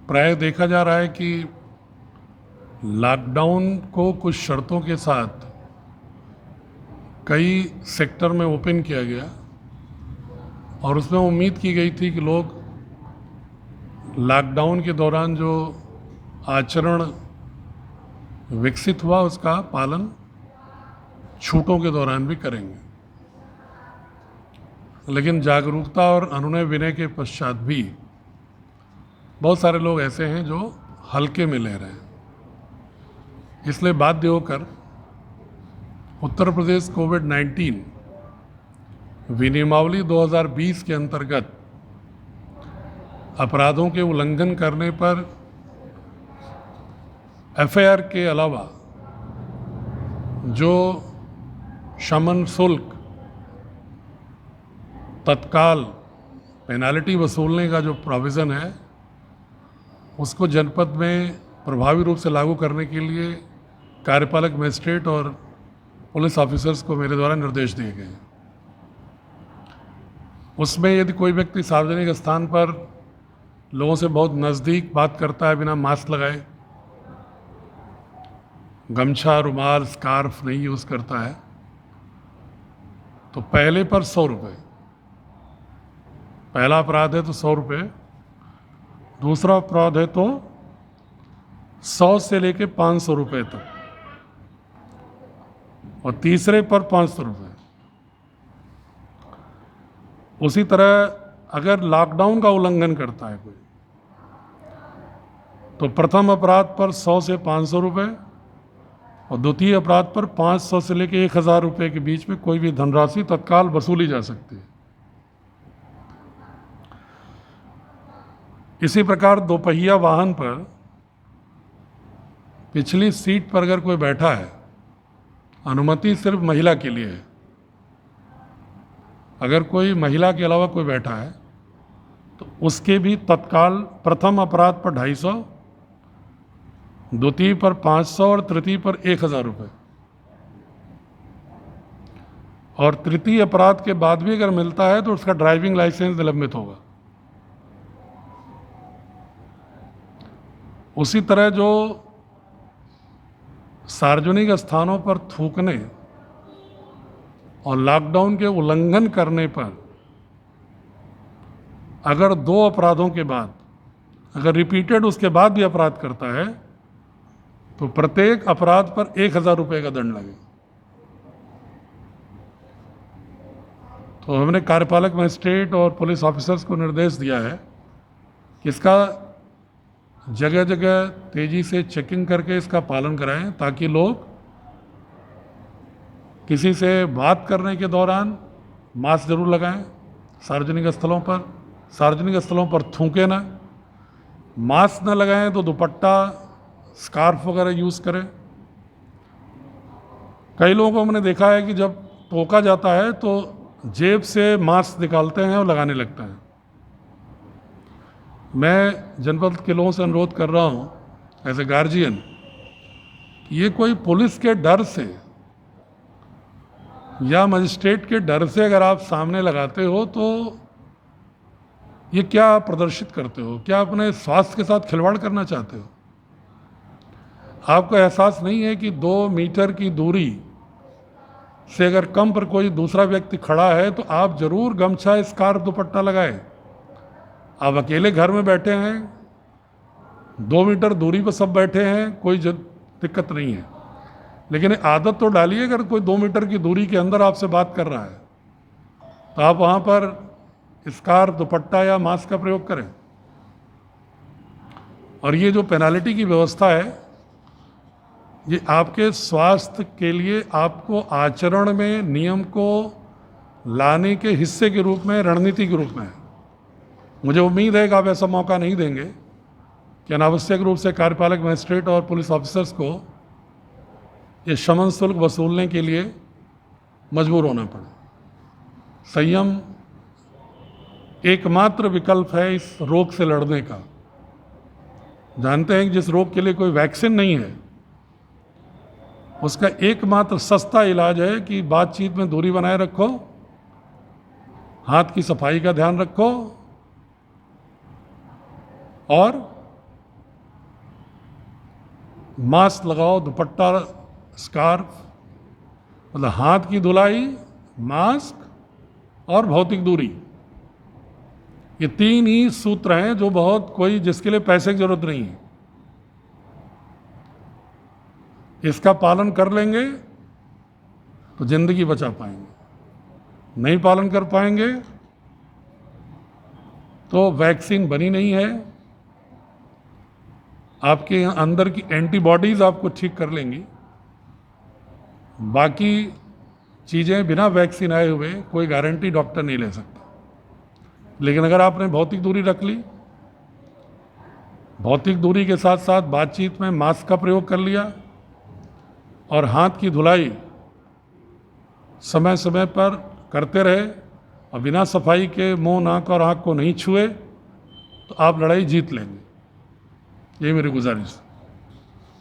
प्राय देखा जा रहा है कि लॉकडाउन को कुछ शर्तों के साथ कई सेक्टर में ओपन किया गया और उसमें उम्मीद की गई थी कि लोग लॉकडाउन के दौरान जो आचरण विकसित हुआ उसका पालन छूटों के दौरान भी करेंगे। लेकिन जागरूकता और अनुनय विनय के पश्चात भी बहुत सारे लोग ऐसे हैं जो हल्के में ले रहे हैं। इसलिए बाध्य होकर उत्तर प्रदेश कोविड-19 विनियमावली 2020 के अंतर्गत अपराधों के उल्लंघन करने पर एफआईआर के अलावा जो शमन शुल्क तत्काल पेनाल्टी वसूलने का जो प्रोविज़न है उसको जनपद में प्रभावी रूप से लागू करने के लिए कार्यपालक मजिस्ट्रेट और पुलिस ऑफिसर्स को मेरे द्वारा निर्देश दिए गए हैं। उसमें यदि कोई व्यक्ति सार्वजनिक स्थान पर लोगों से बहुत नज़दीक बात करता है बिना मास्क लगाए, गमछा, रुमाल, स्कार्फ नहीं यूज़ करता है, तो पहले पर 100 रुपये, पहला अपराध है तो 100 रुपये, दूसरा अपराध है तो 100 से लेके 500 रुपये तक, और तीसरे पर 500 रुपये। उसी तरह अगर लॉकडाउन का उल्लंघन करता है कोई तो प्रथम अपराध पर 100 से 500 रुपये और द्वितीय अपराध पर 500 से लेकर 1000 रुपये के बीच में कोई भी धनराशि तत्काल वसूली जा सकती है। इसी प्रकार दोपहिया वाहन पर पिछली सीट पर अगर कोई बैठा है, अनुमति सिर्फ महिला के लिए है, अगर कोई महिला के अलावा कोई बैठा है तो उसके भी तत्काल प्रथम अपराध पर 250, द्वितीय पर 500 और तृतीय पर 1000 रुपये, और तृतीय अपराध के बाद भी अगर मिलता है तो उसका ड्राइविंग लाइसेंस निलंबित होगा। उसी तरह जो सार्वजनिक स्थानों पर थूकने और लॉकडाउन के उल्लंघन करने पर अगर 2 अपराधों के बाद अगर रिपीटेड उसके बाद भी अपराध करता है तो प्रत्येक अपराध पर 1000 रुपये का दंड लगेगा। तो हमने कार्यपालक मजिस्ट्रेट और पुलिस ऑफिसर्स को निर्देश दिया है कि इसका जगह जगह तेज़ी से चेकिंग करके इसका पालन कराएं, ताकि लोग किसी से बात करने के दौरान मास्क जरूर लगाएं, सार्वजनिक स्थलों पर थूकें ना, मास्क न लगाएं तो दुपट्टा, स्कार्फ वगैरह यूज़ करें। कई लोगों को हमने देखा है कि जब टोका जाता है तो जेब से मास्क निकालते हैं और लगाने लगते हैं। मैं जनपद के लोगों से अनुरोध कर रहा हूँ एज ए गार्जियन, ये कोई पुलिस के डर से या मजिस्ट्रेट के डर से अगर आप सामने लगाते हो तो ये क्या प्रदर्शित करते हो? क्या अपने स्वास्थ्य के साथ खिलवाड़ करना चाहते हो? आपको एहसास नहीं है कि 2 मीटर की दूरी से अगर कम पर कोई दूसरा व्यक्ति खड़ा है तो आप जरूर गमछा, स्कार्फ, दुपट्टा लगाएं। आप अकेले घर में बैठे हैं, 2 मीटर दूरी पर सब बैठे हैं, कोई दिक्कत नहीं है, लेकिन आदत तो डालिए। अगर कोई 2 मीटर की दूरी के अंदर आपसे बात कर रहा है तो आप वहाँ पर स्कार्फ, दुपट्टा या मास्क का प्रयोग करें। और ये जो पेनाल्टी की व्यवस्था है ये आपके स्वास्थ्य के लिए आपको आचरण में नियम को लाने के हिस्से के रूप में, रणनीति के रूप में है। मुझे उम्मीद है कि आप ऐसा मौका नहीं देंगे कि अनावश्यक रूप से कार्यपालक मजिस्ट्रेट और पुलिस ऑफिसर्स को ये शमन शुल्क वसूलने के लिए मजबूर होना पड़े। संयम एकमात्र विकल्प है इस रोग से लड़ने का। जानते हैं कि जिस रोग के लिए कोई वैक्सीन नहीं है उसका एकमात्र सस्ता इलाज है कि बातचीत में दूरी बनाए रखो, हाथ की सफाई का ध्यान रखो और मास्क लगाओ, दुपट्टा, स्कार्फ, मतलब हाथ की धुलाई, मास्क और भौतिक दूरी, ये 3 ही सूत्र हैं जो बहुत कोई जिसके लिए पैसे की जरूरत नहीं है, इसका पालन कर लेंगे तो जिंदगी बचा पाएंगे। नहीं पालन कर पाएंगे तो वैक्सीन बनी नहीं है, आपके अंदर की एंटीबॉडीज आपको ठीक कर लेंगी। बाकी चीज़ें बिना वैक्सीन आए हुए कोई गारंटी डॉक्टर नहीं ले सकता। लेकिन अगर आपने भौतिक दूरी रख ली, भौतिक दूरी के साथ साथ बातचीत में मास्क का प्रयोग कर लिया और हाथ की धुलाई समय समय पर करते रहे और बिना सफाई के मुंह, नाक और आँख को नहीं छुए, तो आप लड़ाई जीत लेंगे। ये मेरी गुजारिश है।